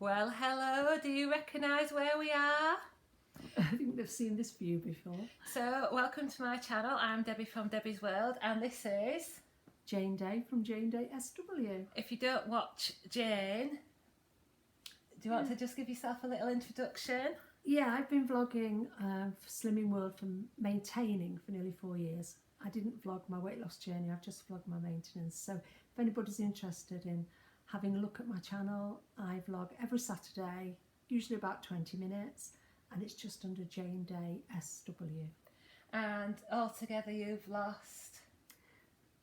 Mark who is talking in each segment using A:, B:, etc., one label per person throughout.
A: Well, hello, do you recognise where we are?
B: I think they've seen this view before.
A: So, welcome to my channel. I'm Debbie from Debbie's World, and this is
B: Jane Day from Jane Day SW.
A: If you don't watch Jane, do you want to just give yourself a little introduction?
B: Yeah, I've been vlogging for Slimming World from maintaining for nearly 4 years. I didn't vlog my weight loss journey, I've just vlogged my maintenance. So if anybody's interested in having a look at my channel, I vlog every Saturday, usually about 20 minutes, and it's just under Jane Day SW.
A: And altogether you've lost?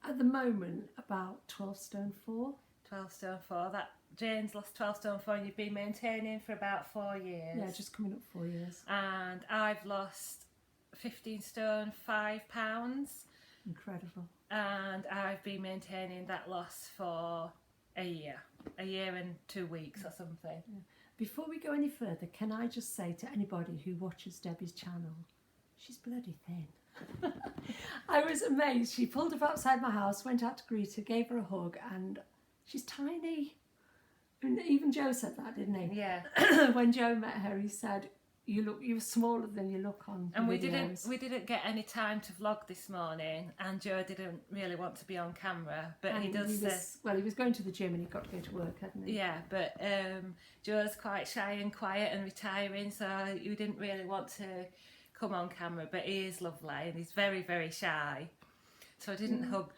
B: At the moment, about 12 stone 4.
A: 12 stone 4. That Jane's lost 12 stone 4 and you've been maintaining for about 4 years.
B: Yeah, just coming up 4 years.
A: And I've lost 15 stone 5 pounds.
B: Incredible.
A: And I've been maintaining that loss for a year and 2 weeks or something.
B: Yeah. Before we go any further, can I just say to anybody who watches Debbie's channel, she's bloody thin. I was amazed. She pulled up outside my house, went out to greet her, gave her a hug, and she's tiny. And even Joe said that, didn't he?
A: Yeah.
B: When Joe met her, he said, you're smaller than you look on
A: and
B: videos.
A: we didn't get any time to vlog this morning, and Joe didn't really want to be on camera, but
B: and
A: he does.
B: He was going to the gym and he got to go to work, hadn't he?
A: Yeah, but Joe's quite shy and quiet and retiring, so you didn't really want to come on camera, but he is lovely and he's very, very shy. So I didn't hug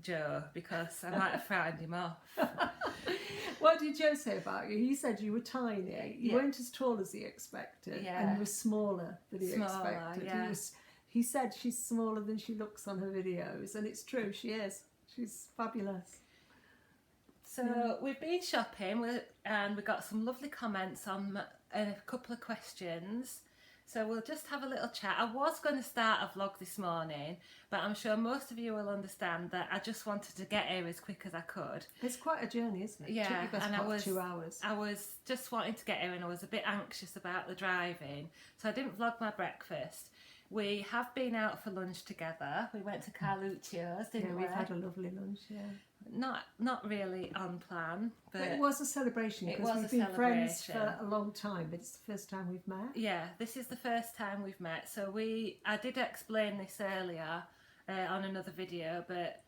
A: Joe because I might have frightened him off.
B: What did Joe say about you? He said you were tiny. You weren't as tall as he expected, and you were smaller than he expected.
A: Yeah.
B: He said she's smaller than she looks on her videos, and it's true, she is. She's fabulous.
A: So we've been shopping and we got some lovely comments on a couple of questions. So we'll just have a little chat. I was going to start a vlog this morning, but I'm sure most of you will understand that I just wanted to get here as quick as I could.
B: It's quite a journey, isn't it?
A: Yeah,
B: it took you best 2 hours.
A: I was just wanting to get here and I was a bit anxious about the driving, so I didn't vlog my breakfast. We have been out for lunch together. We went to Carluccio's, didn't we?
B: We've had a lovely lunch, yeah.
A: Not really on plan, but
B: it was a celebration because we've been friends for a long time, but it's the first time we've met.
A: Yeah, this is the first time we've met. So I did explain this earlier on another video, but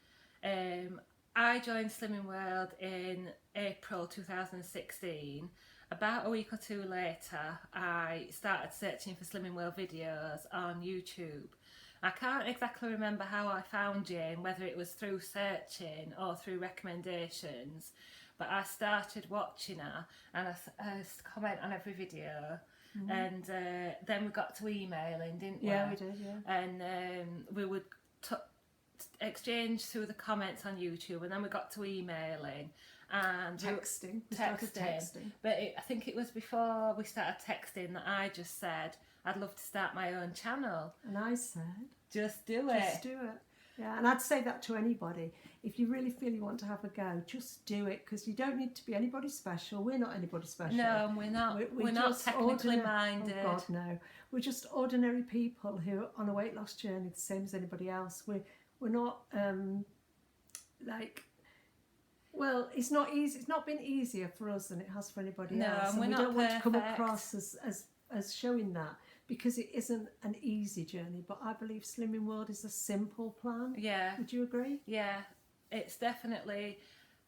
A: I joined Slimming World in April 2016. About a week or two later, I started searching for Slimming World videos on YouTube. I can't exactly remember how I found Jane, whether it was through searching or through recommendations, but I started watching her and I comment on every video. And then we got to emailing, didn't we?
B: Yeah, we did, yeah.
A: And we would exchange through the comments on YouTube, and then we got to emailing and
B: texting.
A: But I think it was before we started texting that I just said I'd love to start my own channel,
B: and I said
A: just do it.
B: Just do it. Yeah, and I'd say that to anybody. If you really feel you want to have a go, just do it, because you don't need to be anybody special. We're not anybody special.
A: No, we're not. We're not technically minded.
B: Oh God, no. We're just ordinary people who are on a weight loss journey, the same as anybody else. We're not well, it's not easy. It's not been easier for us than it has for anybody else.
A: And
B: we
A: don't
B: want to come across as showing that, because it isn't an easy journey. But I believe Slimming World is a simple plan.
A: Yeah.
B: Would you agree?
A: Yeah, it's definitely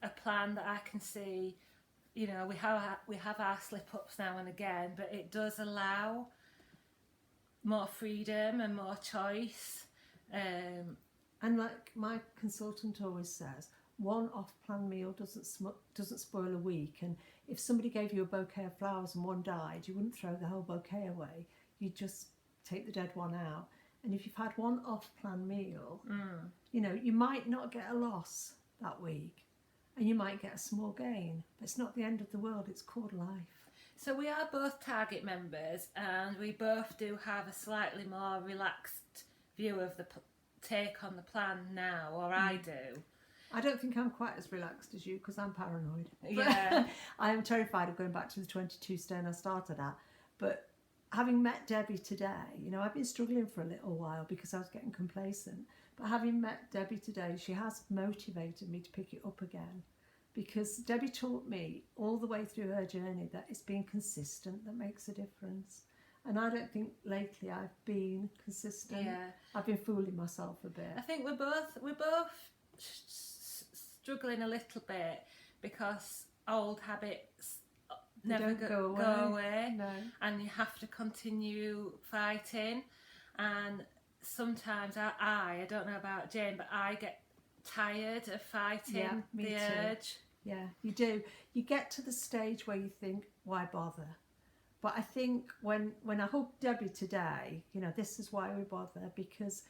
A: a plan that I can see. You know, we have our slip-ups now and again, but it does allow more freedom and more choice.
B: And like my consultant always says, one off-plan meal doesn't spoil a week. And if somebody gave you a bouquet of flowers and one died, you wouldn't throw the whole bouquet away. You'd just take the dead one out. And if you've had one off-plan meal, you know, you might not get a loss that week, and you might get a small gain, but it's not the end of the world. It's called life.
A: So we are both Target members, and we both do have a slightly more relaxed view of the take on the plan now, or I do.
B: I don't think I'm quite as relaxed as you, because I'm paranoid.
A: Yeah.
B: I am terrified of going back to the 22 stone I started at. But having met Debbie today, you know, I've been struggling for a little while because I was getting complacent. But having met Debbie today, she has motivated me to pick it up again, because Debbie taught me all the way through her journey that it's being consistent that makes a difference. And I don't think lately I've been consistent.
A: Yeah.
B: I've been fooling myself a bit.
A: I think we're both struggling a little bit because old habits never
B: don't
A: go
B: go
A: away,
B: No.
A: and you have to continue fighting. And sometimes I don't know about Jane, but I get tired of fighting
B: Yeah, me
A: the
B: too.
A: urge.
B: Yeah, you do. You get to the stage where you think, why bother? But I think when I hugged Debbie today, you know, this is why we bother, because,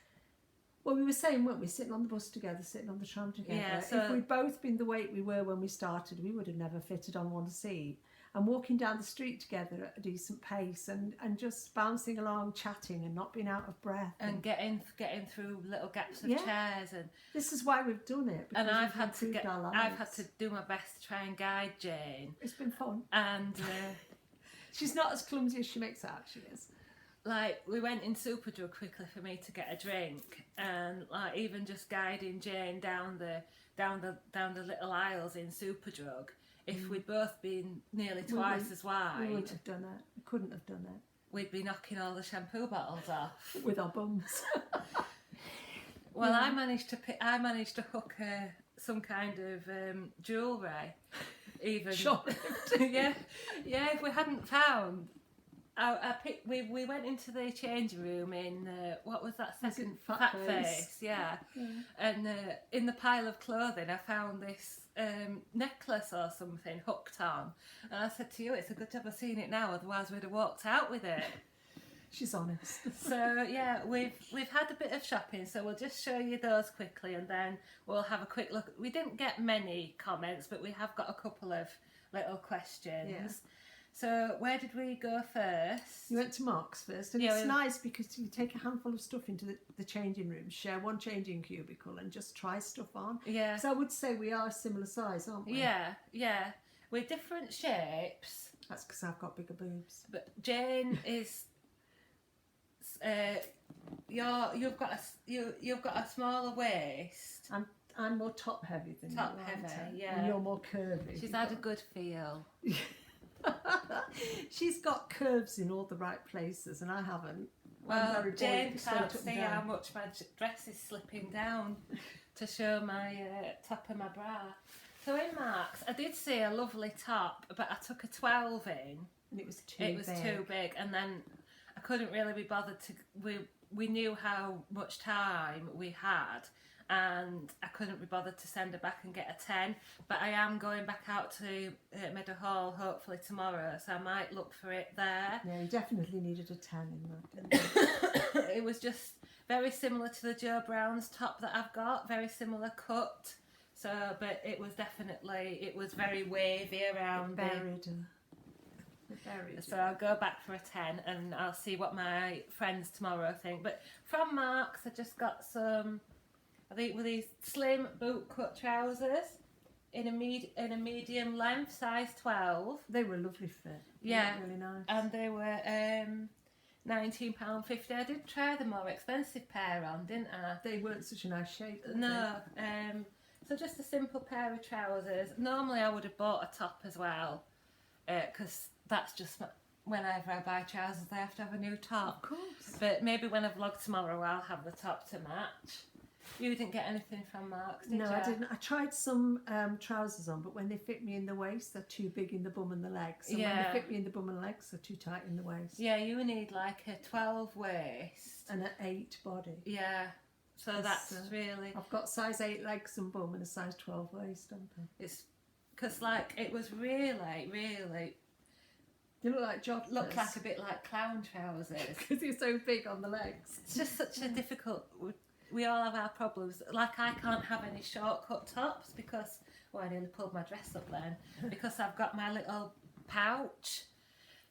B: well, we were saying, weren't we, sitting on the bus together, sitting on the tram together.
A: Yeah, so-
B: if we'd both been the weight we were when we started, we would have never fitted on one seat. And walking down the street together at a decent pace and just bouncing along, chatting and not being out of breath.
A: And getting through little gaps of
B: Yeah.
A: chairs, and
B: This is why we've done it.
A: and
B: because
A: I've
B: we've
A: had to
B: improved our
A: I've had
B: lives.
A: to do my best to try and guide Jane,
B: It's been fun.
A: and
B: She's not as clumsy as she makes out, she is.
A: like we went in Superdrug quickly for me to get a drink, and like even just guiding Jane down the little aisles in Superdrug. If we'd both been nearly twice as
B: We
A: wide,
B: wouldn't have done it. We couldn't have done it
A: we'd be knocking all the shampoo bottles off.
B: with our bums.
A: Well, I managed to hook some kind of jewellery. Even yeah. If we hadn't found, we went into the changing room in what was that second
B: Fat Face?
A: yeah. And in the pile of clothing, I found this necklace or something hooked on, and I said to you, "It's a good job I've seen it now, otherwise we'd have walked out with it."
B: She's honest.
A: So yeah, we've had a bit of shopping, so we'll just show you those quickly, and then we'll have a quick look. We didn't get many comments, but we have got a couple of little questions.
B: Yeah.
A: So where did we go first?
B: You went to Mark's first, and
A: Yeah,
B: it's nice because you take a handful of stuff into the changing room, share one changing cubicle, and just try stuff on.
A: Yeah,
B: Because I would say we are a similar size, aren't we?
A: yeah, with different shapes.
B: That's because I've got bigger boobs.
A: But Jane is, you've got a smaller waist.
B: I'm more top heavy than you.
A: Top
B: aren't
A: heavy,
B: I?
A: yeah.
B: And you're more curvy.
A: She's
B: You've
A: had a
B: got-
A: good feel.
B: She's got curves in all the right places, and I haven't. I'm
A: Well,
B: very
A: Jane
B: buoyant, straight
A: can't
B: up and
A: see
B: down.
A: how much my dress is slipping down to show my top of my bra. So in Marks, I did see a lovely top, but I took a 12 in.
B: And it was too
A: It was
B: big.
A: too big, and then I couldn't really be bothered to. We knew how much time we had, and I couldn't be bothered to send her back and get a 10. But I am going back out to Meadow Hall hopefully tomorrow, so I might look for it there.
B: Yeah, you definitely needed a 10 in that, didn't you?
A: It was just very similar to the Joe Brown's top that I've got, very similar cut. So, but it was very wavy around the.
B: Buried her. It buried
A: So
B: her.
A: I'll go back for a 10 and I'll see what my friends tomorrow think. But from Marks, I just got some, I think, with these slim boot cut trousers in a medium length, size 12.
B: They were a lovely fit. They
A: Yeah.
B: looked really nice.
A: And they were £19.50. I did try the more expensive pair on, didn't I?
B: They weren't such a nice shape. were they?
A: No. So just a simple pair of trousers. Normally I would have bought a top as well, because that's just whenever I buy trousers I have to have a new
B: Of
A: top.
B: course.
A: But maybe when I vlog tomorrow I'll have the top to match. You didn't get anything from Marks, did
B: No,
A: you?
B: I didn't. I tried some trousers on, but when they fit me in the waist, they're too big in the bum and the legs. And when
A: Yeah.
B: they fit me in the bum and legs, they're too tight in the waist.
A: Yeah, you need like a 12 waist.
B: And an 8 body.
A: Yeah. So
B: It's,
A: that's really,
B: I've got size 8 legs and bum and a size 12 waist, haven't I?
A: it's because like it was really
B: They look like joggers.
A: looked like a bit like clown trousers.
B: Because you're so big on the legs.
A: It's just such a difficult. We all have our problems. Like I can't have any shortcut tops because, well, I nearly pulled my dress up then because I've got my little pouch.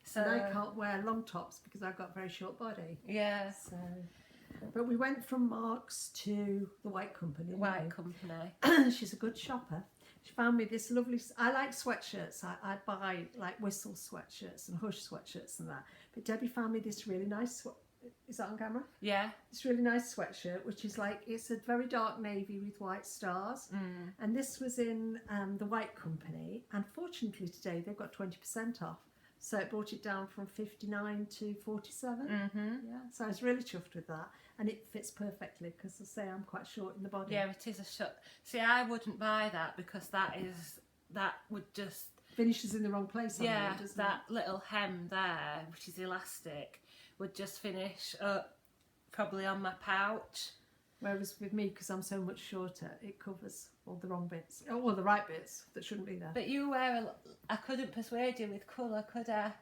A: So
B: And I can't wear long tops because I've got a very short body.
A: yeah,
B: So, but we went from Marks to the White Company. didn't
A: White
B: we?
A: Company.
B: She's a good shopper. She found me this lovely. I like sweatshirts. I buy like Whistle sweatshirts and Hush sweatshirts and that. But Debbie found me this really nice Is that on camera?
A: Yeah.
B: This really nice sweatshirt, which is like, it's a very dark navy with white stars. And this was in the White Company. And fortunately today they've got 20% off. So it brought it down from 59 to 47. Yeah, so I was really chuffed with that. And it fits perfectly because I say I'm quite short in the body.
A: Yeah, it is a shot. See, I wouldn't buy that because that would just...
B: Finishes in the wrong place on
A: Yeah,
B: you, doesn't
A: that little hem there, which is elastic, would just finish up probably on my pouch.
B: Whereas with me, because I'm so much shorter, it covers all the wrong bits, or the right bits that shouldn't be there.
A: But you wear I couldn't persuade you with colour, could I?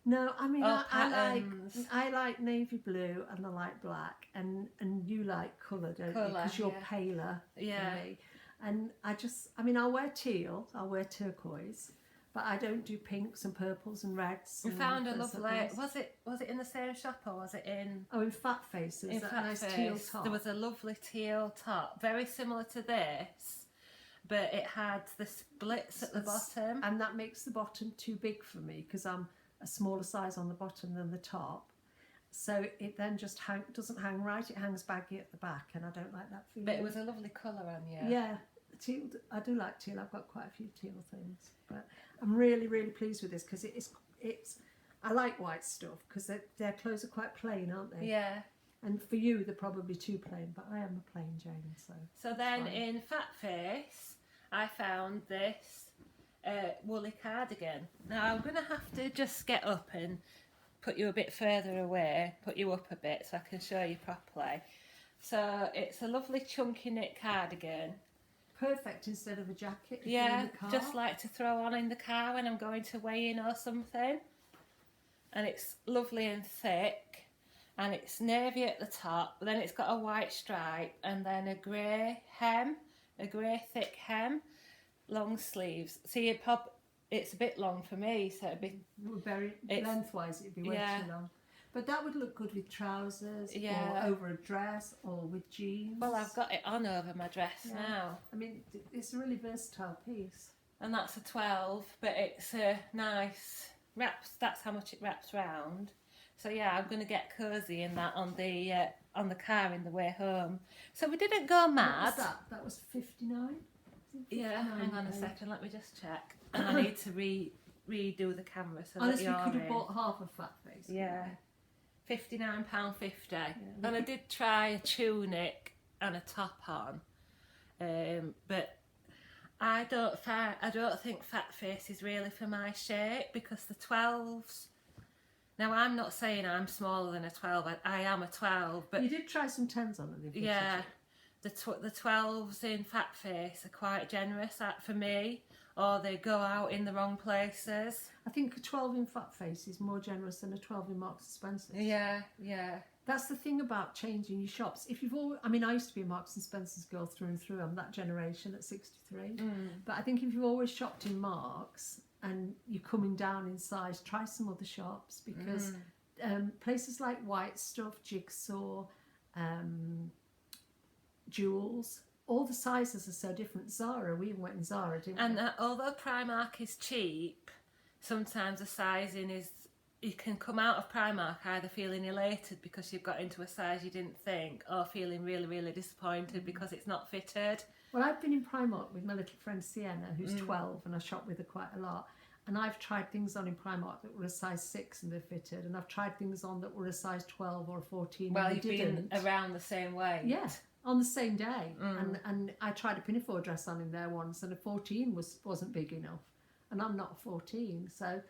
B: No, I mean,
A: Or
B: I
A: patterns.
B: like navy blue and I like black, and you like colour, don't you?
A: Colour,
B: Because you're
A: yeah.
B: paler
A: Yeah.
B: than me. And I mean, I'll wear teal, I'll wear turquoise, but I don't do pinks and purples and reds.
A: We
B: and
A: found a
B: those
A: lovely...
B: things.
A: Was it in the same shop or was it in...
B: Oh, in Fat Faces,
A: in
B: that
A: Fat
B: nice
A: Face?
B: teal top.
A: There was a lovely teal top, very similar to this, but it had the splits at the bottom.
B: And that makes the bottom too big for me because I'm a smaller size on the bottom than the top. So it then just doesn't hang right, it hangs baggy at the back, and I don't like that feeling.
A: But it was a lovely colour on you.
B: Yeah, teal, I do like teal, I've got quite a few teal things. But I'm really, really pleased with this because it's I like white stuff because their clothes are quite plain, aren't they?
A: Yeah.
B: And for you, they're probably too plain, but I am a plain Jane, so.
A: So then in Fat Face, I found this woolly cardigan. Now I'm going to have to just get up and put you a bit further away, put you up a bit so I can show you properly. So it's a lovely chunky knit cardigan.
B: Perfect instead of a jacket if you're
A: Yeah,
B: in the car.
A: just like to throw on in the car when I'm going to weigh in or something. And it's lovely and thick. And it's navy at the top, but then it's got a white stripe and then a grey hem, a grey thick hem, long sleeves. See, it's a bit long for me, so it'd be...
B: Very lengthwise, it'd be way too long. But that would look good with trousers, or over a dress, or with jeans.
A: Well, I've got it on over my dress now.
B: I mean, it's a really versatile piece.
A: And that's a 12, but it's a nice wraps. That's how much it wraps round. So yeah, I'm going to get cosy in that on the car in the way home. So we didn't go mad.
B: What was that? That was 59?
A: Yeah, hang on a second, let me just check. And I need to redo the camera so
B: Honestly,
A: that
B: we
A: you're
B: could have
A: in.
B: bought half a Fat Face.
A: Yeah, £59.50. And I did try a tunic and a top on, but I don't think Fat Face is really for my shape because the 12s. Now I'm not saying I'm smaller than a 12. I am a 12, but
B: You did try some 10s on it.
A: yeah, the 12s in Fat Face are quite generous for me, or they go out in the wrong places.
B: I think a 12 in Fat Face is more generous than a 12 in Marks and Spencer's.
A: Yeah, yeah.
B: That's the thing about changing your shops. If you've always, I mean, I used to be a Marks and Spencer's girl through and through. I'm that generation at 63. But I think if you've always shopped in Marks and you're coming down in size, try some other shops because places like White Stuff, Jigsaw, Jewels, all the sizes are so different. Zara, we even went in Zara, didn't we?
A: And although Primark is cheap, sometimes the sizing is... You can come out of Primark either feeling elated because you've got into a size you didn't think, or feeling really, really disappointed because it's not fitted.
B: Well, I've been in Primark with my little friend Sienna, who's 12, and I shop with her quite a lot. And I've tried things on in Primark that were a size 6 and they're fitted, and I've tried things on that were a size 12 or a 14
A: Well,
B: and
A: you've
B: they didn't.
A: been around the same weight.
B: Yeah, on the same day. And I tried a pinafore dress on in there once, and a 14 wasn't big enough, and I'm not 14, so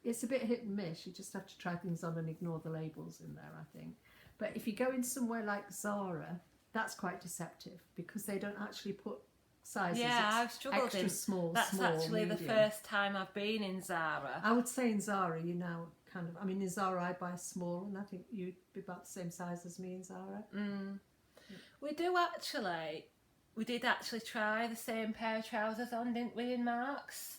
B: it's a bit hit and miss. You just have to try things on and ignore the labels in there, I think. But if you go in somewhere like Zara, that's quite deceptive because they don't actually put sizes.
A: Yeah, I've struggled
B: extra
A: in
B: small,
A: That's
B: small,
A: actually
B: medium.
A: the first time I've been in Zara.
B: I would say in Zara, you know, kind of. I mean, in Zara, I buy small, and I think you'd be about the same size as me in Zara.
A: We did actually try the same pair of trousers on, didn't we, in Marks?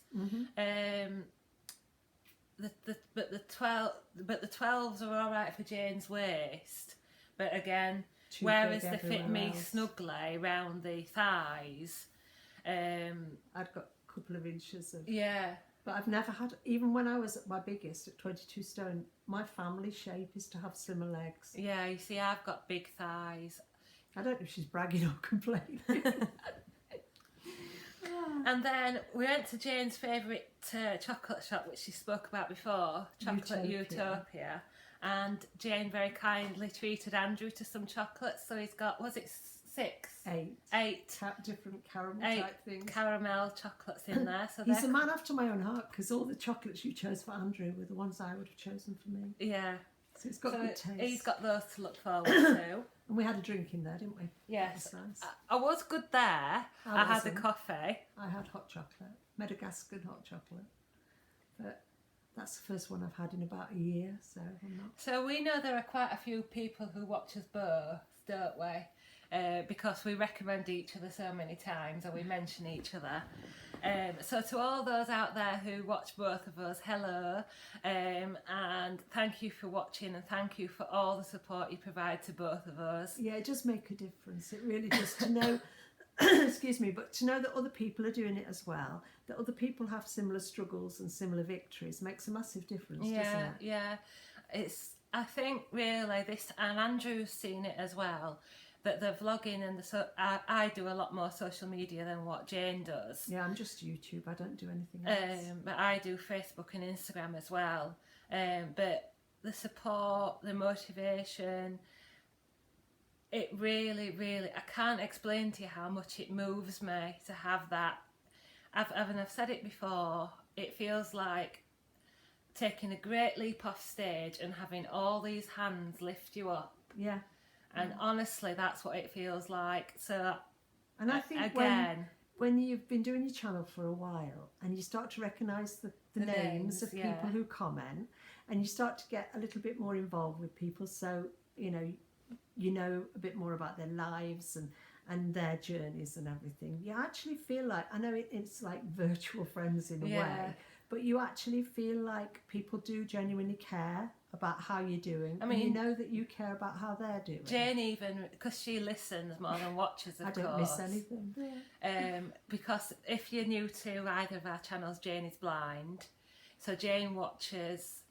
A: But the 12s are all right for Jane's waist, but again,
B: Too
A: whereas
B: big
A: they fit
B: everywhere
A: me
B: else.
A: snugly round the thighs.
B: I'd got a couple of inches of
A: Yeah,
B: But I've never had, even when I was at my biggest at 22 stone, my family shape is to have slimmer legs.
A: Yeah, you see, I've got big thighs.
B: I don't know if she's bragging or complaining.
A: And then we went to Jane's favourite chocolate shop, which she spoke about before, Chocolate Utopia. And Jane very kindly treated Andrew to some chocolates. So he's got, was it 6? 8
B: different caramel
A: 8
B: type things.
A: caramel chocolates in there. So
B: He's a man after my own heart, because all the chocolates you chose for Andrew were the ones I would have chosen for me.
A: Yeah.
B: So it's got good taste.
A: He's got those to look forward to.
B: And we had a drink in there, didn't we?
A: Yes.
B: That was nice.
A: I was good there. I had a coffee.
B: I had hot chocolate, Madagascar hot chocolate. But that's the first one I've had in about a year, so I'm not.
A: So we know there are quite a few people who watch us both, don't we? Because we recommend each other so many times and we mention each other. So to all those out there who watch both of us, hello, and thank you for watching, and thank you for all the support you provide to both of us.
B: Yeah, it does make a difference. It really does, to know, excuse me, but to know that other people are doing it as well, that other people have similar struggles and similar victories makes a massive difference, doesn't it?
A: Yeah. It's, I think really this, and Andrew's seen it as well, that the vlogging and I do a lot more social media than what Jane does.
B: Yeah, I'm just YouTube. I don't do anything else.
A: But I do Facebook and Instagram as well. But the support, the motivation, it really, really, I can't explain to you how much it moves me to have that. I've said it before, it feels like taking a great leap off stage and having all these hands lift you up.
B: Yeah.
A: And honestly, that's what it feels like. So,
B: and I think
A: again,
B: when you've been doing your channel for a while and you start to recognise the names of people who comment, and you start to get a little bit more involved with people, so you know a bit more about their lives and their journeys and everything, you actually feel like, I know it's like virtual friends in a way, but you actually feel like people do genuinely care about how you're doing. I mean, and you know that you care about how they're doing.
A: Jane even, because she listens more than watches, of course.
B: I don't miss anything.
A: Because if you're new to either of our channels, Jane is blind. So Jane watches.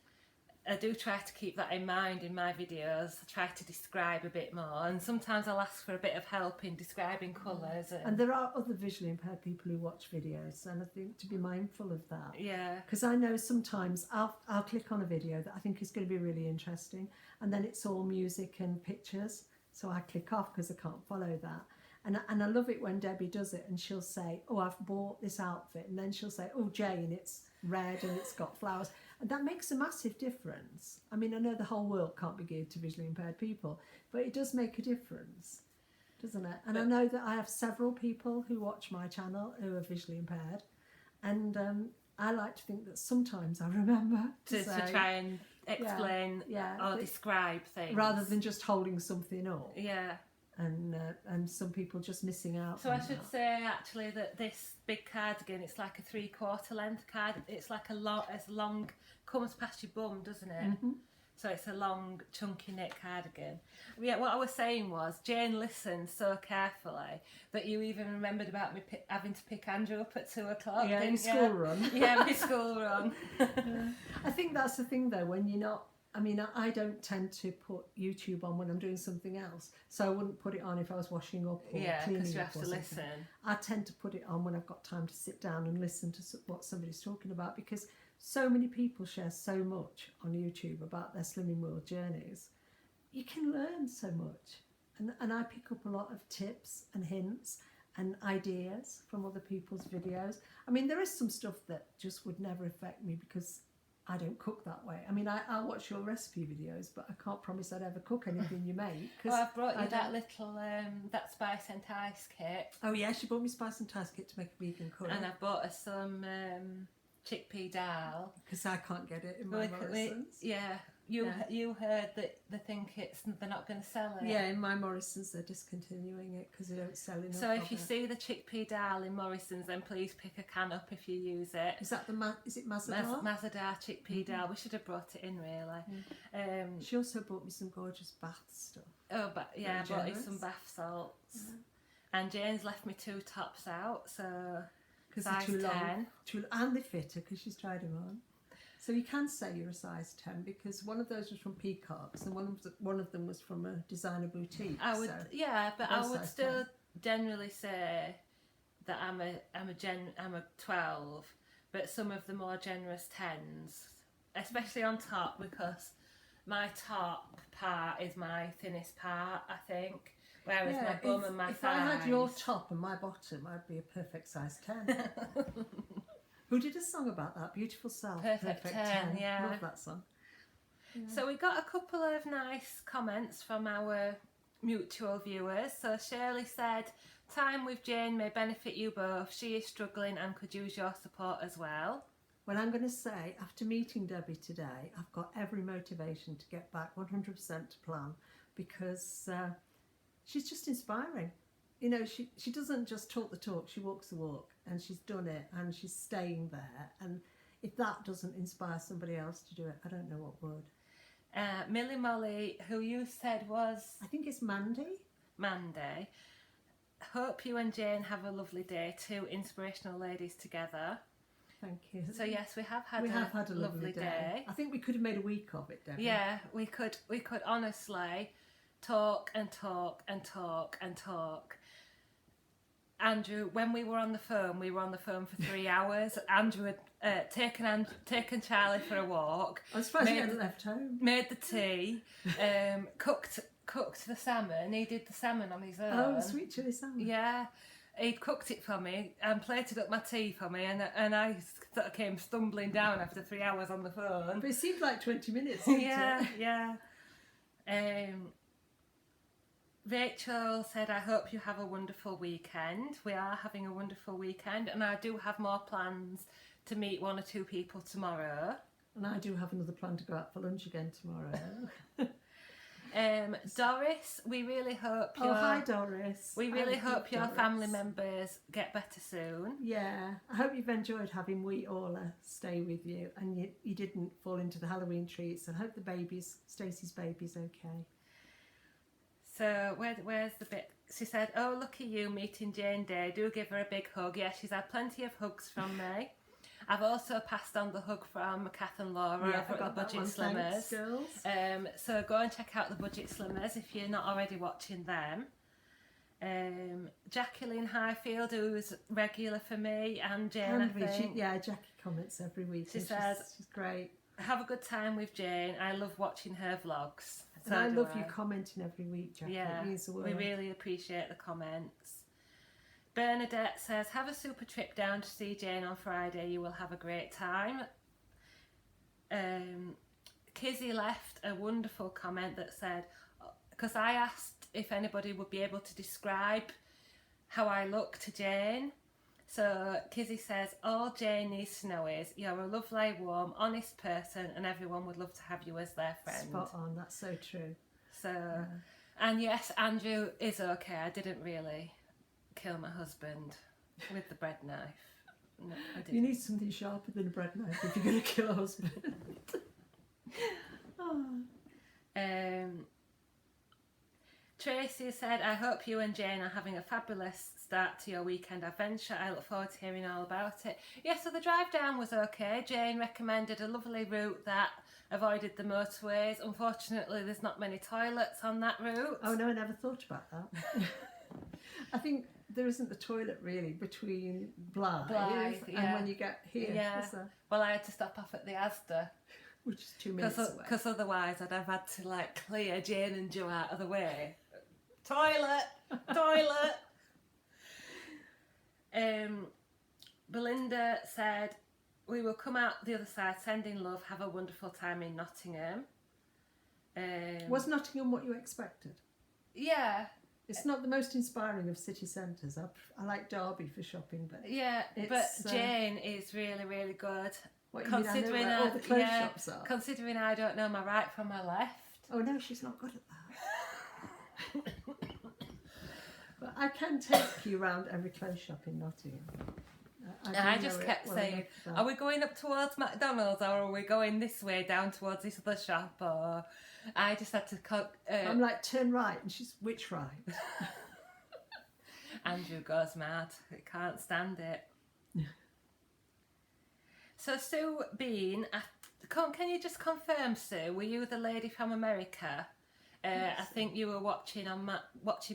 A: I do try to keep that in mind in my videos. I try to describe a bit more, and sometimes I'll ask for a bit of help in describing colours.
B: And there are other visually impaired people who watch videos, and I think to be mindful of that.
A: Yeah.
B: Because I know sometimes I'll click on a video that I think is going to be really interesting, and then it's all music and pictures, so I click off because I can't follow that. And I love it when Debbie does it, and she'll say, oh, I've bought this outfit, and then she'll say, oh, Jane, it's red and it's got flowers. And that makes a massive difference. I mean, I know the whole world can't be geared to visually impaired people, but it does make a difference, doesn't it? And I know that I have several people who watch my channel who are visually impaired, and I like to think that sometimes I remember to
A: try and explain or describe things.
B: Rather than just holding something up.
A: Yeah.
B: And some people just missing out.
A: So I should say actually that this big cardigan, it's like a 3/4 length card. It's like it's long, comes past your bum, doesn't it? Mm-hmm. So it's a long, chunky knit cardigan. Yeah, what I was saying was Jane listened so carefully that you even remembered about me having to pick Andrew up at 2 o'clock.
B: Yeah, in school run.
A: Yeah, my school run.
B: I think that's the thing though, when you're not. I mean, I don't tend to put YouTube on when I'm doing something else, so I wouldn't put it on if I was washing up or cleaning up.
A: Because you have to listen.
B: I tend to put it on when I've got time to sit down and listen to what somebody's talking about, because so many people share so much on YouTube about their Slimming World journeys. You can learn so much, and I pick up a lot of tips and hints and ideas from other people's videos. I mean, there is some stuff that just would never affect me because I don't cook that way. I mean, I'll watch your recipe videos, but I can't promise I'd ever cook anything you make.
A: Well, I've brought you that little, that spice and ice kit.
B: Oh yeah, she bought me spice and ice kit to make a vegan curry.
A: And I've bought her some chickpea dal.
B: Because I can't get it in my Morrison's.
A: Yeah. You heard that they think they're not going to sell it.
B: Yeah, in my Morrison's they're discontinuing it because they don't sell enough.
A: So if you see the chickpea dal in Morrison's, then please pick a can up if you use it.
B: Is that is it Mazadar?
A: Mazadar chickpea dal. We should have brought it in really.
B: She also bought me some gorgeous bath stuff.
A: Oh, but yeah, I bought you some bath salts. Yeah. And Jane's left me 2 tops out, so
B: because they're
A: Size
B: too long.
A: 10.
B: And they're fitter because she's tried them on. So you can say you're a size 10 because one of those was from Peacocks and one of them was from a designer boutique.
A: I would,
B: so
A: yeah, but I
B: both
A: would
B: size
A: still generally say that I'm a 12, but some of the more generous 10s, especially on top, because my top part is my thinnest part, I think, whereas my bum and my
B: if
A: thighs.
B: I had your top and my bottom, I'd be a perfect size 10. Who did a song about that? Beautiful Self.
A: Perfect 10, yeah.
B: Love that song. Yeah.
A: So we got a couple of nice comments from our mutual viewers. So Shirley said, time with Jane may benefit you both. She is struggling and could use your support as well.
B: Well, I'm going to say, after meeting Debbie today, I've got every motivation to get back 100% to plan because she's just inspiring. You know, she doesn't just talk the talk, she walks the walk, and she's done it and she's staying there. And if that doesn't inspire somebody else to do it, I don't know what would.
A: Millie Molly, who you said was
B: I think it's Mandy.
A: Mandy. Hope you and Jane have a lovely day. Two inspirational ladies together.
B: Thank you.
A: So yes, we have had
B: a lovely day. I think we could have made a week of it, Debbie.
A: Yeah, we could honestly talk and talk and talk and talk. Andrew, when we were on the phone for 3 hours. Andrew had taken Charlie for a walk.
B: I'm surprised you hadn't left home.
A: Made the tea, cooked the salmon. He did the salmon on his own.
B: Oh, sweet chilli salmon.
A: Yeah, he'd cooked it for me and plated up my tea for me, and I sort of came stumbling down after 3 hours on the phone.
B: But it seemed like 20 minutes, didn't it?
A: Yeah. Rachel said, I hope you have a wonderful weekend. We are having a wonderful weekend, and I do have more plans to meet 1 or 2 people tomorrow.
B: And I do have another plan to go out for lunch again tomorrow.
A: Doris, we really hope
B: hi Doris.
A: We really hope your
B: Doris.
A: family members get better soon.
B: Yeah, I hope you've enjoyed having Wee Orla stay with you and you didn't fall into the Halloween treats. I hope Stacey's baby's okay.
A: So where's the bit? She said, oh, lucky you meeting Jane Day. Do give her a big hug. Yeah, she's had plenty of hugs from me. I've also passed on the hug from Kath and Laura over at the Budget Slimmers.
B: Thanks, girls.
A: So go and check out the Budget Slimmers if you're not already watching them. Jacqueline Highfield, who's regular for me, and Jane, I think.
B: Jackie comments every week.
A: She says,
B: she's great.
A: Have a good time with Jane. I love watching her vlogs.
B: And I love you commenting every week, Jackie.
A: Yeah,
B: it means the world.
A: We really appreciate the comments. Bernadette says, have a super trip down to see Jane on Friday. You will have a great time. Kizzy left a wonderful comment that said, because I asked if anybody would be able to describe how I look to Jane. So Kizzy says, all Jane needs to know is you're a lovely, warm, honest person and everyone would love to have you as their friend.
B: Spot on, that's so true.
A: So, and yes, Andrew is okay. I didn't really kill my husband with the bread knife. No, I didn't.
B: You need something sharper than a bread knife if you're going to kill a husband.
A: Tracy said, I hope you and Jane are having a fabulous start to your weekend adventure. I look forward to hearing all about it. Yeah, so the drive down was okay. Jane recommended a lovely route that avoided the motorways. Unfortunately, there's not many toilets on that route.
B: Oh no, I never thought about that. I think there isn't a toilet really between Blythe and when you get here.
A: Yeah. Well, I had to stop off at the Asda.
B: Which is 2 minutes away.
A: Because otherwise I'd have had to like clear Jane and Joe out of the way. Toilet! Belinda said, we will come out the other side, sending love, have a wonderful time in Nottingham.
B: Was Nottingham what you expected?
A: Yeah.
B: It's not the most inspiring of city centres. I like Derby for shopping, but
A: but Jane is really, really good.
B: What you mean, I know where all the clothes shops are.
A: Considering I don't know my right from my left.
B: Oh no, she's not good at that. But I can take you around every clothes shop in Nottingham.
A: I just kept saying, are we going up towards McDonald's or are we going this way down towards this other shop? Or I just had to...
B: I'm like, turn right, and she's, which right?
A: Andrew goes mad. He can't stand it. So Sue Bean, can you just confirm, Sue? Were you the lady from America? I think you were watching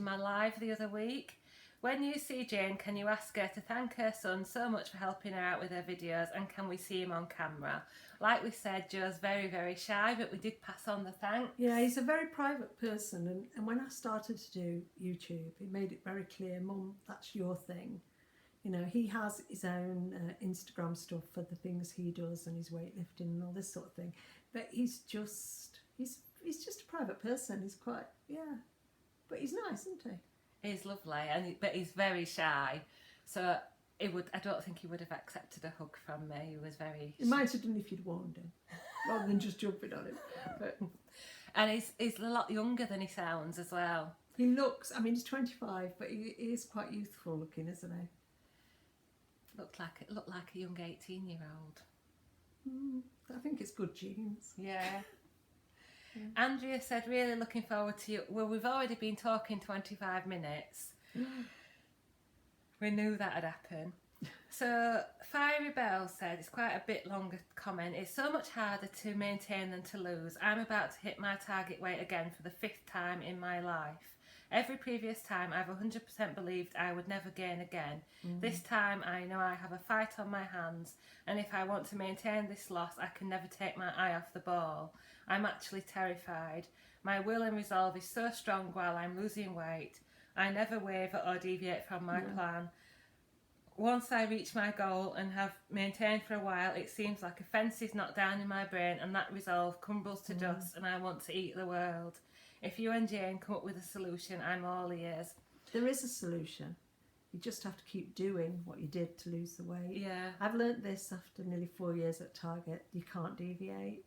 A: my live the other week. When you see Jane, can you ask her to thank her son so much for helping her out with her videos, and can we see him on camera? Like we said, Joe's very, very shy, but we did pass on the thanks.
B: Yeah, he's a very private person, and when I started to do YouTube, he made it very clear, Mum, that's your thing. You know, he has his own Instagram stuff for the things he does and his weightlifting and all this sort of thing. But he's just a private person. He's quite, yeah. But he's nice, isn't he?
A: He's lovely, but he's very shy. So I don't think he would have accepted a hug from me. He was very...
B: He might have done if you'd warned him, rather than just jumping on him. But...
A: And he's a lot younger than he sounds as well.
B: He looks, I mean, he's 25, but he is quite youthful looking, isn't he?
A: Looked like a young 18-year-old.
B: I think it's good genes.
A: Yeah. Andrea said, really looking forward to you. Well, we've already been talking 25 minutes. We knew that had happened. So, Fiery Bell said, it's quite a bit longer comment. It's so much harder to maintain than to lose. I'm about to hit my target weight again for the 5th time in my life. Every previous time I've 100% believed I would never gain again. This time I know I have a fight on my hands, and if I want to maintain this loss, I can never take my eye off the ball. I'm actually terrified. My will and resolve is so strong while I'm losing weight. I never waver or deviate from my plan. Once I reach my goal and have maintained for a while, it seems like a fence is knocked down in my brain, and that resolve crumbles to dust, and I want to eat the world. If you and Jane come up with a solution, I'm all ears.
B: There is a solution. You just have to keep doing what you did to lose the weight.
A: Yeah.
B: I've learnt this after nearly 4 years at Target. You can't deviate.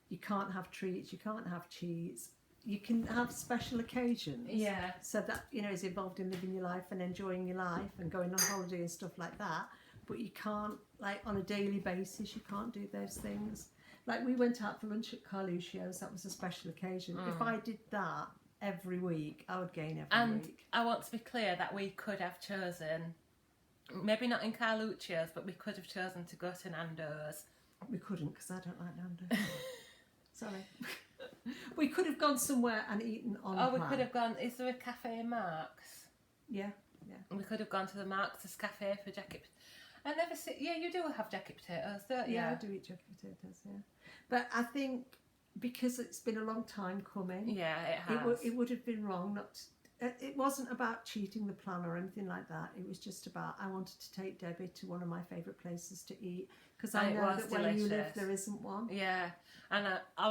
B: You can't have treats. You can't have cheats. You can have special occasions.
A: Yeah.
B: So that, you know, is involved in living your life and enjoying your life and going on holiday and stuff like that. But you can't, like, on a daily basis, you can't do those things. Like, we went out for lunch at Carluccio's. That was a special occasion. If I did that every week, I would gain every week.
A: I want to be clear that we could have chosen, maybe not in Carluccio's, but we could have chosen to go to Nando's.
B: We couldn't, because I don't like Nando's. Sorry. We could have gone somewhere and eaten on
A: Oh, we
B: plan.
A: could have gone, is there a cafe in Marks?
B: Yeah.
A: We could have gone to the Marks' cafe for jacket. I never see. Yeah, you do have jacket potatoes, don't you?
B: Yeah, I do eat jacket potatoes. Yeah, but I think because it's been a long time coming.
A: Yeah, it has.
B: It would have been wrong not. It wasn't about cheating the plan or anything like that. It was just about I wanted to take Debbie to one of my favourite places to eat because I know that where you live there isn't one.
A: Yeah, and I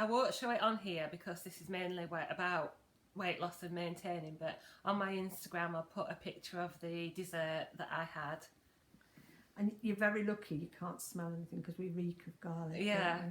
A: won't show it on here because this is mainly about weight loss and maintaining. But on my Instagram, I'll put a picture of the dessert that I had.
B: And you're very lucky you can't smell anything because we reek of garlic.
A: Yeah.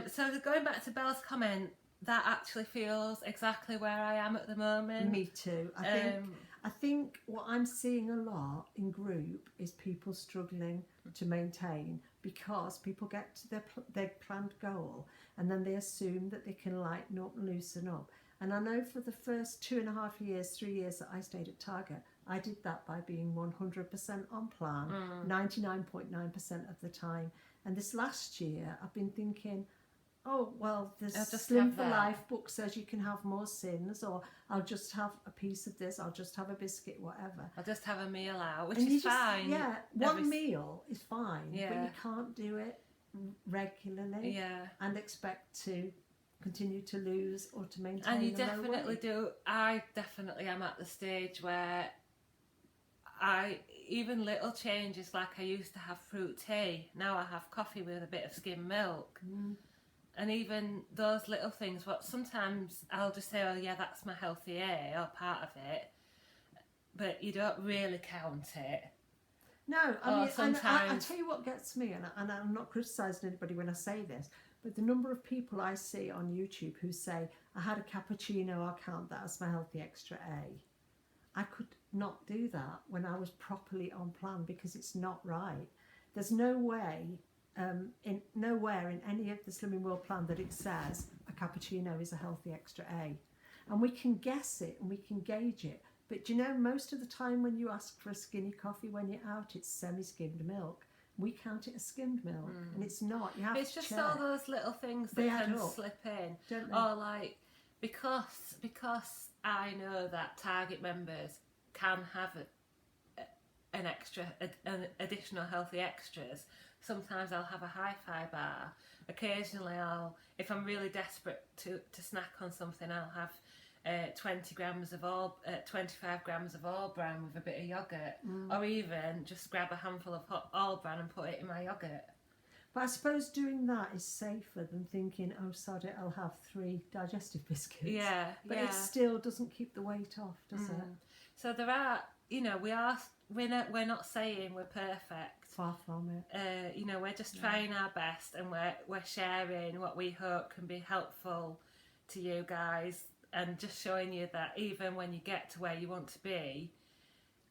A: So going back to Belle's comment, that actually feels exactly where I am at the moment.
B: Me too. I think what I'm seeing a lot in group is people struggling to maintain because people get to their planned goal and then they assume that they can lighten up and loosen up. And I know for the first 2.5 years, 3 years that I stayed at Target, I did that by being 100% on plan, 99.9% of the time. And this last year, I've been thinking, oh, well, the Slim for Life book says you can have more sins, or I'll just have a piece of this, I'll just have a biscuit, whatever.
A: I'll just have a meal out, which is fine.
B: Yeah, one meal is fine,
A: yeah.
B: But you can't do it regularly and expect to continue to lose or to maintain.
A: And you definitely do. I definitely am at the stage where even little changes, like I used to have fruit tea, now I have coffee with a bit of skim milk. And even those little things, what sometimes I'll just say, oh yeah, that's my healthy A or part of it, but you don't really count it.
B: No, I mean,
A: sometimes...
B: I tell you what gets me, and I'm not criticising anybody when I say this, but the number of people I see on YouTube who say, I had a cappuccino, I'll count that as my healthy extra A. I could not do that when I was properly on plan because it's not right. There's no way, nowhere in any of the Slimming World plan that it says a cappuccino is a healthy extra A. And we can guess it and we can gauge it. But do you know, most of the time when you ask for a skinny coffee when you're out, it's semi-skimmed milk. we count it as skimmed milk, and it's not. You have
A: It's
B: to
A: just
B: check.
A: all those little things
B: They
A: that
B: add
A: can
B: up,
A: slip in.
B: don't they?
A: Or like, because I know that Target members can have an extra, an additional healthy extras. Sometimes I'll have a hi-fi bar. Occasionally if I'm really desperate to snack on something, I'll have 25 grams of all bran with a bit of yogurt, or even just grab a handful of all bran and put it in my yogurt.
B: But I suppose doing that is safer than thinking, oh, sod it, I'll have 3 digestive biscuits.
A: Yeah,
B: But
A: yeah.
B: it still doesn't keep the weight off, does it?
A: So there are, we're not saying we're perfect.
B: Far from it.
A: We're just trying our best, and we're sharing what we hope can be helpful to you guys, and just showing you that even when you get to where you want to be,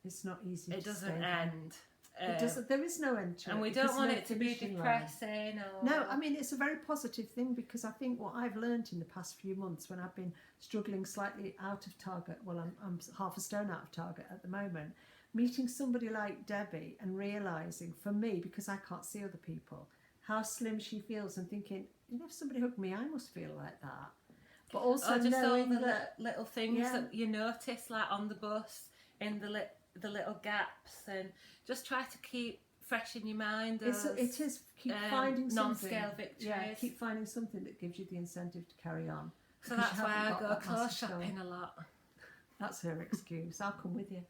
B: It's not easy.
A: it
B: to
A: doesn't
B: stay there.
A: end.
B: It doesn't. There is no end to it.
A: And we
B: because
A: don't want
B: no
A: it to be
B: finishing line.
A: depressing. Or...
B: No, I mean it's a very positive thing, because I think what I've learned in the past few months, when I've been struggling slightly out of target, well, I'm half a stone out of target at the moment, meeting somebody like Debbie and realising, for me, because I can't see other people, how slim she feels, and thinking, if somebody hugged me, I must feel like that. But also
A: or just all
B: knowing
A: the
B: that
A: little things
B: Yeah.
A: that you notice, like on the bus, in the little gaps, and just try to keep fresh in your mind those
B: it is keep finding something.
A: non-scale victories.
B: Yeah, keep finding something that gives you the incentive to carry on.
A: So
B: because
A: that's
B: you
A: why
B: haven't
A: I
B: got
A: go
B: that
A: clothes
B: massive
A: shopping
B: goal.
A: a lot.
B: That's her excuse. I'll come with you.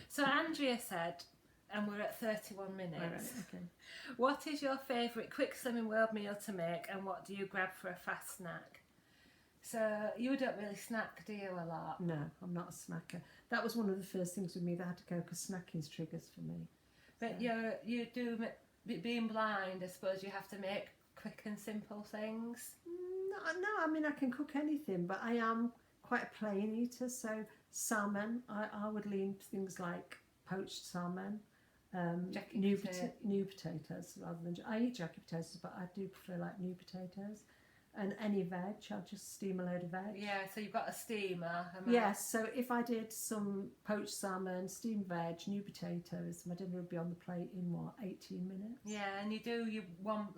A: So Andrea said, and we're at 31 minutes.
B: All right, okay.
A: What is your favourite quick slimming world meal to make, and what do you grab for a fast snack? So you don't really snack, do you, a lot?
B: No, I'm not a snacker. That was one of the first things with me that had to go, because snacking's triggers for me.
A: But you do, being blind, I suppose you have to make quick and simple things.
B: No, I mean I can cook anything, but I am quite a plain eater. So salmon, I would lean to things like poached salmon,
A: Jacket
B: new
A: potato.
B: new potatoes rather than I eat jacket potatoes, but I do prefer like new potatoes. And any veg, I'll just steam a load of veg.
A: Yeah, so you've got a steamer.
B: Yes, so if I did some poached salmon, steamed veg, new potatoes, my dinner would be on the plate in 18 minutes?
A: Yeah, and you do your one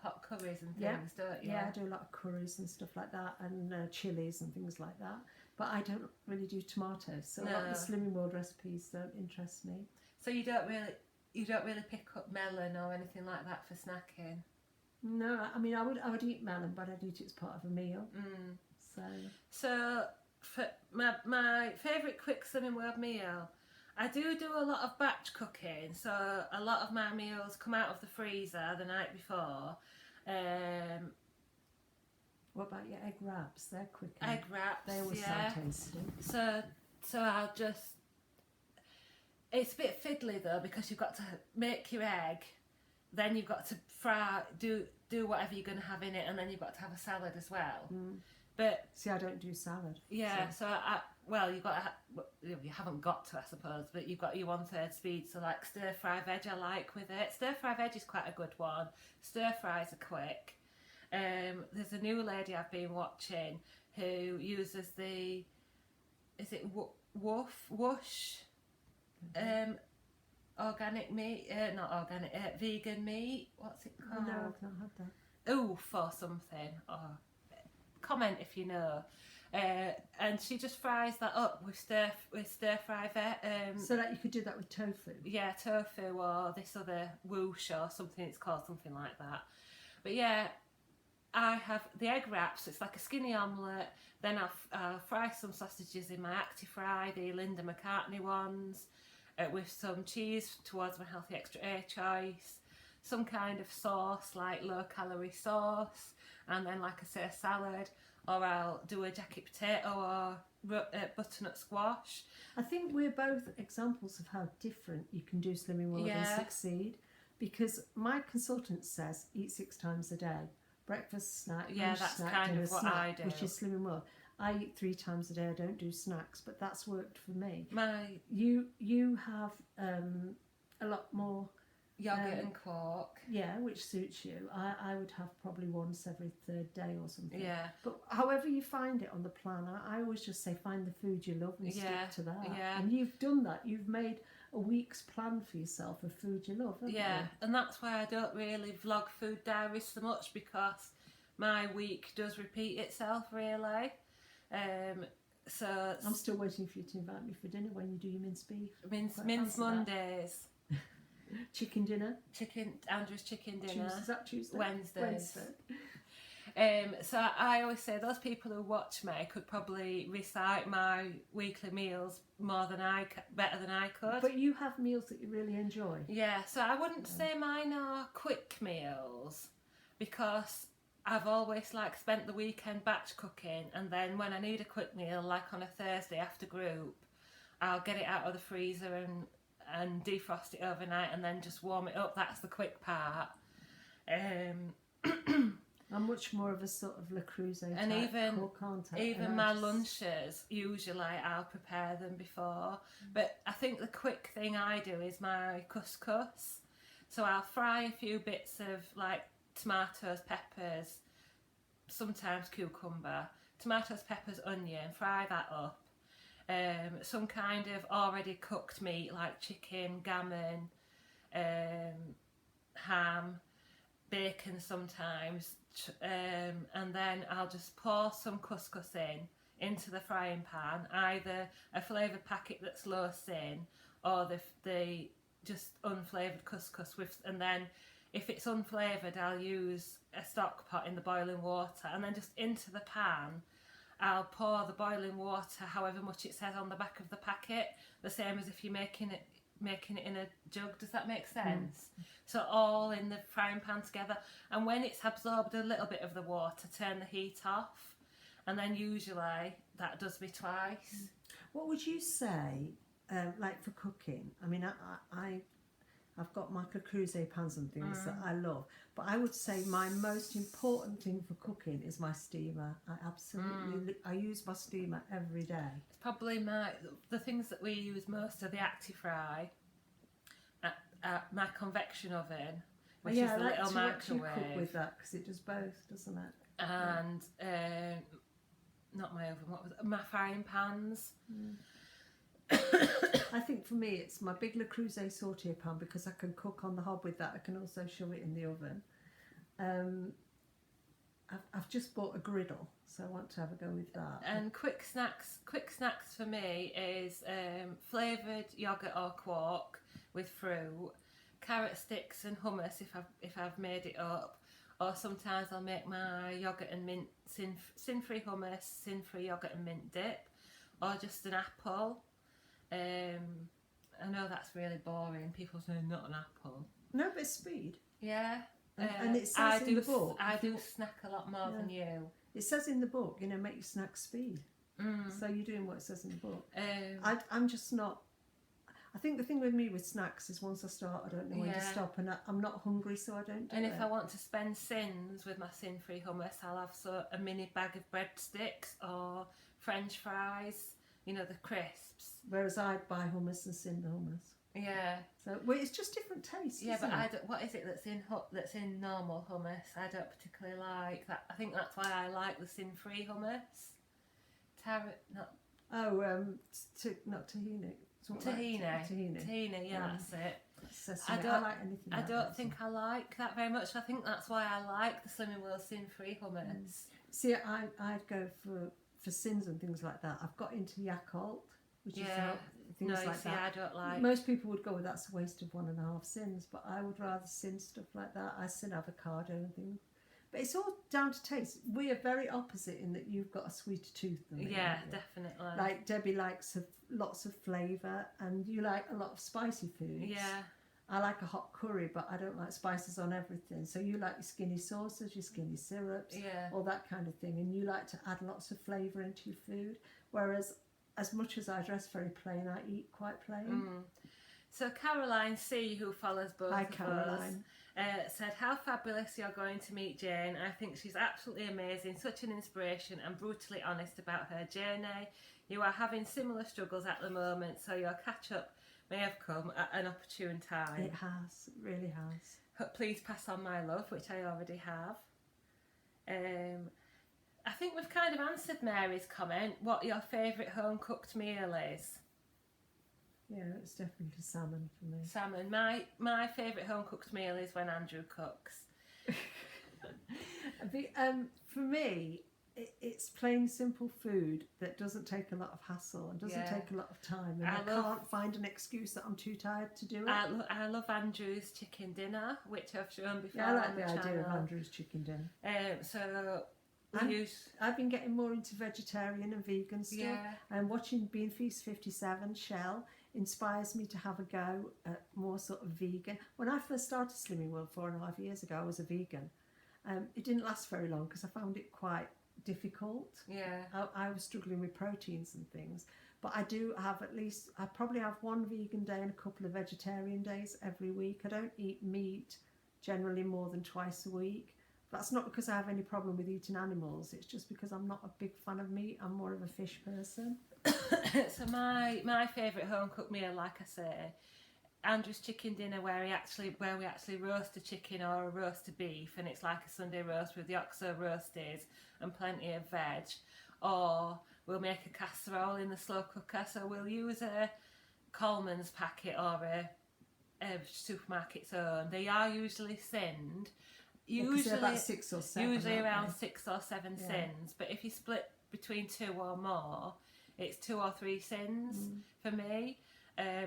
A: pot curries and things,
B: Yeah.
A: don't you?
B: Yeah, I do a lot of curries and stuff like that, and chilies and things like that. But I don't really do tomatoes, so a lot of the Slimming World recipes don't interest me.
A: So you don't really pick up melon or anything like that for snacking.
B: No, I mean I would eat melon, but I'd eat it as part of a meal.
A: So for my favourite quick Slimming World meal, I do a lot of batch cooking. So a lot of my meals come out of the freezer the night before.
B: What about your egg wraps? They're quick.
A: Egg wraps,
B: They always
A: yeah.
B: sound tasty.
A: So I'll just. It's a bit fiddly though, because you've got to make your egg, then you've got to fry, do whatever you're going to have in it, and then you've got to have a salad as well. But
B: see, I don't do salad.
A: yeah, so you've got you haven't got to, I suppose, but you've got your 1/3 speed. So like stir fry veg, I like with it. Stir fry veg is quite a good one. Stir fries are quick. There's a new lady I've been watching who uses Whoosh organic meat, not organic, vegan meat. What's it
B: Oh,
A: called?
B: no, I've not had that.
A: Oof or something. Or comment if you know. And she just fries that up with stir fry veg.
B: So that you could do that with tofu.
A: Yeah, tofu or this other whoosh or something. It's called something like that. But yeah, I have the egg wraps. It's like a skinny omelette. Then I'll fry some sausages in my Actifry, the Linda McCartney ones, with some cheese towards my healthy extra A choice, some kind of sauce like low calorie sauce, and then like I say, salad, or I'll do a jacket potato or butternut squash.
B: I think we're both examples of how different you can do Slimming World and succeed, because my consultant says eat 6 times a day. Breakfast, snack, lunch,
A: that's
B: snack,
A: kind
B: dinner,
A: of what
B: snack,
A: I do.
B: which is Slimming World. I eat 3 times a day. I don't do snacks, but that's worked for me.
A: My
B: You have a lot more
A: yogurt and quark.
B: Yeah, which suits you. I would have probably once every 3rd day or something.
A: Yeah.
B: But however you find it on the plan, I always just say find the food you love and stick to that.
A: Yeah.
B: And you've done that. You've made a week's plan for yourself of food you love, haven't
A: Yeah,
B: you?
A: and that's why I don't really vlog food diaries so much, because my week does repeat itself really. So
B: I'm still waiting for you to invite me for dinner when you do your mince beef.
A: mince
B: Quite fancy that.
A: Mondays,
B: Chicken dinner.
A: Andrew's chicken dinner.
B: Is that Tuesday?
A: Wednesdays.
B: Wednesday.
A: So I always say those people who watch me could probably recite my weekly meals better than I could.
B: But you have meals that you really enjoy.
A: Yeah, so I wouldn't say mine are quick meals, because I've always spent the weekend batch cooking, and then when I need a quick meal, like on a Thursday after group, I'll get it out of the freezer and defrost it overnight and then just warm it up. That's the quick part.
B: I'm much more of a sort of Le Creuset
A: And
B: type
A: even
B: cook, aren't I?
A: even
B: And
A: my
B: I just-
A: lunches, usually I'll prepare them before. But I think the quick thing I do is my couscous. So I'll fry a few bits of tomatoes, peppers, sometimes cucumber, tomatoes, peppers, onion, fry that up. Some kind of already cooked meat like chicken, gammon, ham, bacon sometimes, and then I'll just pour some couscous into the frying pan, either a flavoured packet that's low sin or the just unflavoured couscous with, and then if it's unflavoured I'll use a stock pot in the boiling water, and then just into the pan I'll pour the boiling water however much it says on the back of the packet, the same as if you're making it in a jug. Does that make sense? So all in the frying pan together, and when it's absorbed a little bit of the water, turn the heat off, and then usually that does me twice.
B: What would you say, like for cooking? I mean, I've got my Le Creuset pans and things that I love, but I would say my most important thing for cooking is my steamer. I use my steamer every day.
A: It's probably the things that we use most are the ActiFry, my convection oven, which is the little microwave.
B: You cook with that because it does both, doesn't it?
A: And not my oven. What was it? My frying pans.
B: I think for me it's my big Le Creuset sauté pan, because I can cook on the hob with that. I can also shove it in the oven. I've just bought a griddle, so I want to have a go with that.
A: And quick snacks for me is flavoured yoghurt or quark with fruit, carrot sticks and hummus if I've made it up, or sometimes I'll make my yoghurt and mint sin-free hummus, sin-free yoghurt and mint dip, or just an apple. I know that's really boring. People say not an apple.
B: No, but it's speed.
A: Yeah.
B: And it says in the book.
A: I do snack a lot more than you.
B: It says in the book, make your snack speed. So you're doing what it says in the book. I'm just not. I think the thing with me with snacks is once I start, I don't know when to stop, and I'm not hungry, so I don't do it.
A: And if I want to spend sins with my sin-free hummus, I'll have a mini bag of breadsticks or French fries. You know, the crisps.
B: Whereas I'd buy hummus and sin the hummus.
A: Yeah.
B: So it's just different tastes.
A: Yeah, but
B: isn't it?
A: what is it that's in normal hummus? I don't particularly like that. I think that's why I like the sin-free hummus.
B: Not tahini.
A: Tahini, yeah, that's it.
B: Sesame. I like anything.
A: I don't think I like that very much. I think that's why I like the Slimming World sin-free hummus.
B: See, I'd go for sins and things like that. I've got into Yakult, which is things like that.
A: I don't like.
B: Most people would go, that's a waste of 1.5 sins, but I would rather sin stuff like that. I sin avocado and things. But it's all down to taste. We are very opposite in that you've got a sweeter tooth than me.
A: Yeah, definitely.
B: Like Debbie likes lots of flavour, and you like a lot of spicy foods.
A: Yeah.
B: I like a hot curry, but I don't like spices on everything. So you like your skinny sauces, your skinny syrups, all that kind of thing. And you like to add lots of flavour into your food. Whereas, as much as I dress very plain, I eat quite plain.
A: So Caroline C, who follows both
B: Hi,
A: of
B: Caroline.
A: us, said, how fabulous you're going to meet Jane. I think she's absolutely amazing, such an inspiration, and brutally honest about her journey. You are having similar struggles at the moment, so your catch-up may have come at an opportune time.
B: It has, it really has.
A: Please pass on my love, which I already have. I think we've kind of answered Mary's comment, what your favourite home-cooked meal is.
B: Yeah, it's definitely salmon for me.
A: Salmon. My favourite home cooked meal is when Andrew cooks.
B: For me, it's plain simple food that doesn't take a lot of hassle and doesn't
A: Yeah.
B: take a lot of time, and I can't find an excuse that I'm too tired to do it.
A: I love Andrew's chicken dinner, which I've shown before.
B: Yeah, I like
A: on
B: the
A: the
B: idea of
A: channel.
B: Andrew's chicken dinner.
A: So
B: And
A: we use
B: I've been getting more into vegetarian and vegan stuff.
A: yeah.
B: And watching Bean Feast 57, Shell, inspires me to have a go at more sort of vegan. When I first started Slimming World 4.5 years ago, I was a vegan. It didn't last very long because I found it quite difficult.
A: Yeah.
B: I was struggling with proteins and things. But I do have I probably have one vegan day and a couple of vegetarian days every week. I don't eat meat generally more than twice a week. That's not because I have any problem with eating animals. It's just because I'm not a big fan of meat. I'm more of a fish person.
A: So my favourite home cooked meal, like I say, Andrew's chicken dinner, where we actually roast a chicken or a roast of beef, and it's like a Sunday roast with the OXO roasties and plenty of veg. Or we'll make a casserole in the slow cooker. So we'll use a Coleman's packet or a supermarket's own. They are usually sinned.
B: Usually about 6 or 7.
A: Usually around
B: they?
A: 6 or 7
B: Yeah.
A: sins. But if you split between 2 or more, it's 2 or 3 sins for me.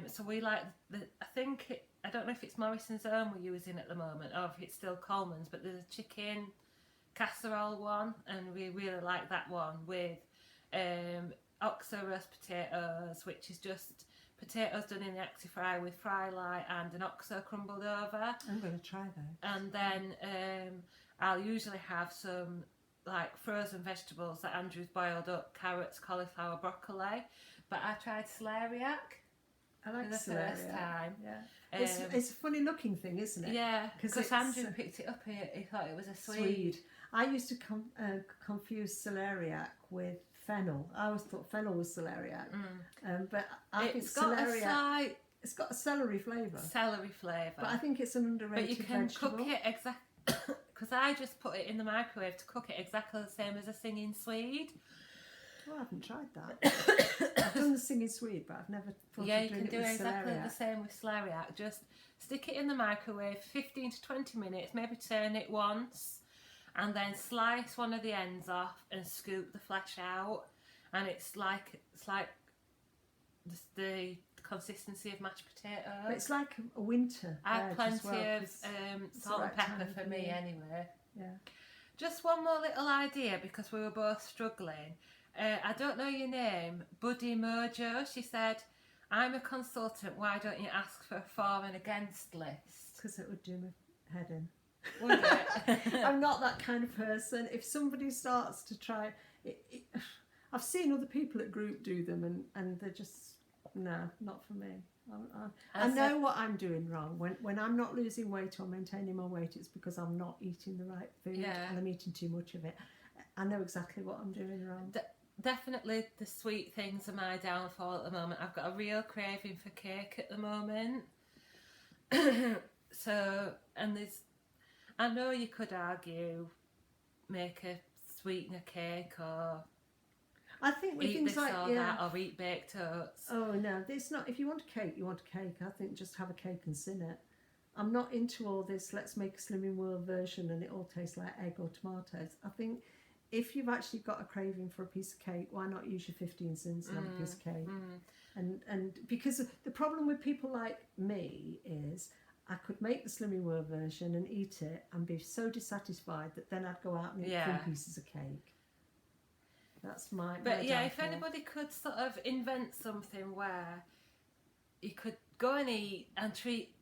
A: So we like I don't know if it's Morrison's Own we're using at the moment or if it's still Coleman's, but there's a chicken casserole one, and we really like that one with OXO roast potatoes, which is just potatoes done in the Actifry with fry light and an OXO crumbled over.
B: I'm going to try those.
A: And then I'll usually have some like frozen vegetables that Andrew's boiled up: carrots, cauliflower, broccoli. But I tried celeriac.
B: I like
A: for the
B: celeriac.
A: first time.
B: Yeah. It's a funny looking thing, isn't it?
A: Yeah,
B: 'Cause
A: because
B: it's,
A: Andrew picked it up and he thought it was a Swede.
B: I used to confuse celeriac with fennel. I always thought fennel was celeriac. But I think
A: It's got a
B: celeriac,
A: slight
B: it's got a celery flavour.
A: celery flavour.
B: But I think it's an underrated
A: But you can
B: vegetable.
A: cook it exactly, because I just put it in the microwave to cook it exactly the same as a singing Swede.
B: Oh, I haven't tried that. I've done the singing Swede, but I've never thought
A: Yeah,
B: of
A: you
B: doing
A: can
B: it
A: do
B: with
A: exactly
B: celeriac.
A: the same with celeriac. Just stick it in the microwave 15 to 20 minutes, maybe turn it once, and then slice one of the ends off and scoop the flesh out. And it's like the consistency of mashed potatoes.
B: But it's like a winter.
A: I have
B: veg as
A: plenty
B: well,
A: of
B: 'cause it's
A: salt
B: the
A: and
B: right
A: pepper
B: time
A: for
B: of
A: me
B: year.
A: anyway.
B: Yeah.
A: Just one more little idea because we were both struggling. I don't know your name, Buddy Mojo. She said, "I'm a consultant. Why don't you ask for a for and against list?"
B: Because it would do my head in.
A: Would it?
B: I'm not that kind of person. If somebody starts to try, I've seen other people at group do them, and they're just no, not for me. I know what I'm doing wrong. When I'm not losing weight or maintaining my weight, it's because I'm not eating the right food
A: Yeah.
B: and I'm eating too much of it. I know exactly what I'm doing wrong.
A: Definitely the sweet things are my downfall at the moment. I've got a real craving for cake at the moment. So, and I know you could argue, make a sweetener cake or
B: I think with
A: eat
B: things
A: this
B: like
A: or that, or eat baked oats.
B: Oh no, it's not. If you want a cake, you want a cake. I think just have a cake and sin it. I'm not into all this. Let's make a Slimming World version and it all tastes like egg or tomatoes. I think if you've actually got a craving for a piece of cake, why not use your 15 cents and have a piece of cake? And because the problem with people like me is I could make the Slimming World version and eat it and be so dissatisfied that then I'd go out and eat 3 pieces of cake. That's my.
A: But yeah,
B: downfall.
A: if anybody could sort of invent something where you could go and eat and treat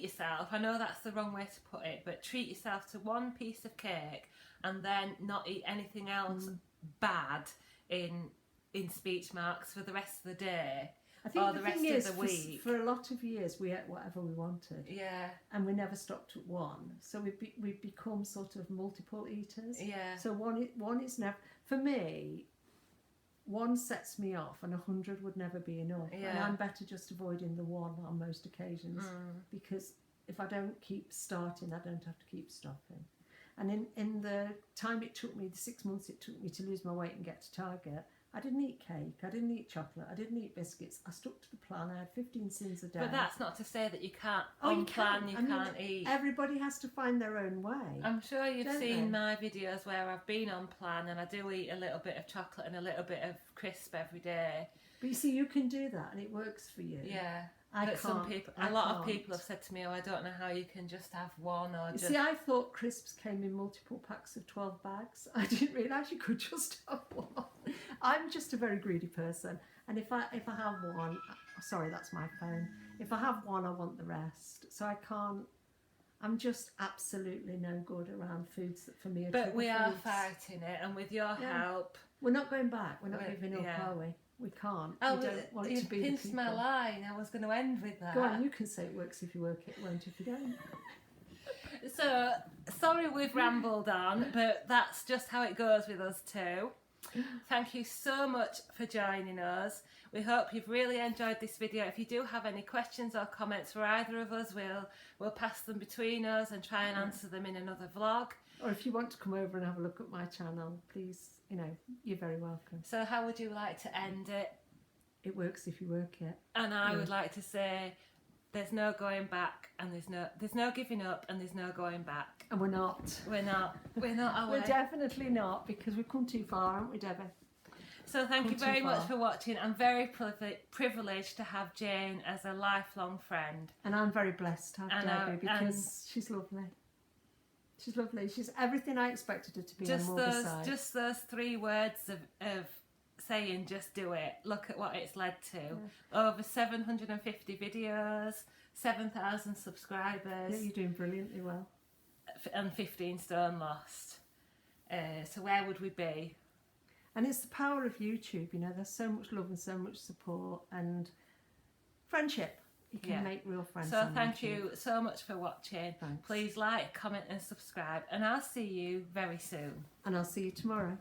A: yourself. I know that's the wrong way to put it, but treat yourself to one piece of cake and then not eat anything else bad in speech marks for the rest of the day.
B: I think
A: or
B: the
A: the rest
B: thing is,
A: of the week.
B: for a lot of years, we ate whatever we wanted,
A: Yeah,
B: and we never stopped at one. So we've become sort of multiple eaters.
A: yeah.
B: So one is never, for me, one sets me off, and 100 would never be enough. And
A: Yeah.
B: I'm better just avoiding the one on most occasions, because if I don't keep starting, I don't have to keep stopping. And in the time it took me, the 6 months it took me to lose my weight and get to target, I didn't eat cake, I didn't eat chocolate, I didn't eat biscuits. I stuck to the plan. I had 15 sins a day.
A: But that's not to say that you can't,
B: Oh, you
A: on plan,
B: can.
A: you
B: I mean,
A: can't eat.
B: Everybody has to find their own way.
A: I'm sure you've
B: don't
A: seen
B: they?
A: my videos where I've been on plan and I do eat a little bit of chocolate and a little bit of crisp every day.
B: But you see, you can do that and it works for you.
A: Yeah.
B: I
A: But some
B: can't.
A: people,
B: I
A: a lot of
B: can't.
A: people have said to me, "Oh, I don't know how you can just have one or
B: You
A: just."
B: see, I thought crisps came in multiple packs of 12 bags. I didn't realise you could just have one. I'm just a very greedy person, and if I have one, sorry, that's my phone. If I have one, I want the rest. So I can't. I'm just absolutely no good around foods that for me are
A: But
B: trigger
A: we are
B: foods.
A: fighting it, and with your
B: Yeah.
A: help.
B: We're not going back. We're not
A: We're-
B: giving up,
A: yeah.
B: are we? We can't.
A: Oh,
B: we don't want it
A: you've
B: to be the
A: pinched my
B: people.
A: line. I was going to end with that.
B: Go on, you can say it works if you work, it won't if you don't.
A: So, sorry we've rambled on, but that's just how it goes with us too. Thank you so much for joining us. We hope you've really enjoyed this video. If you do have any questions or comments for either of us, we'll pass them between us and try and answer them in another vlog.
B: Or if you want to come over and have a look at my channel, please, you're very welcome.
A: So how would you like to end it?
B: It works if you work it.
A: And I
B: Yeah.
A: would like to say there's no going back and there's no giving up and there's no going back.
B: And we're not.
A: We're not are
B: We're
A: we?
B: definitely not, because we've come too far, haven't we, Debbie?
A: So thank you
B: Come too
A: very much
B: far.
A: for watching. I'm very privileged to have Jane as a lifelong friend.
B: And I'm very blessed to have
A: And,
B: Debbie because she's lovely. She's lovely. She's everything I expected her to be on Moorbyside.
A: Just those 3 words of saying just do it. Look at what it's led to. Over 750 videos, 7,000 subscribers,
B: Yeah, you're doing brilliantly well.
A: and 15 stone lost. So where would we be?
B: And it's the power of YouTube, there's so much love and so much support and friendship. You can
A: Yeah.
B: make real friends.
A: So
B: on
A: thank
B: YouTube.
A: you so much for watching.
B: Thanks.
A: Please like, comment and subscribe, and I'll see you very soon.
B: And I'll see you tomorrow.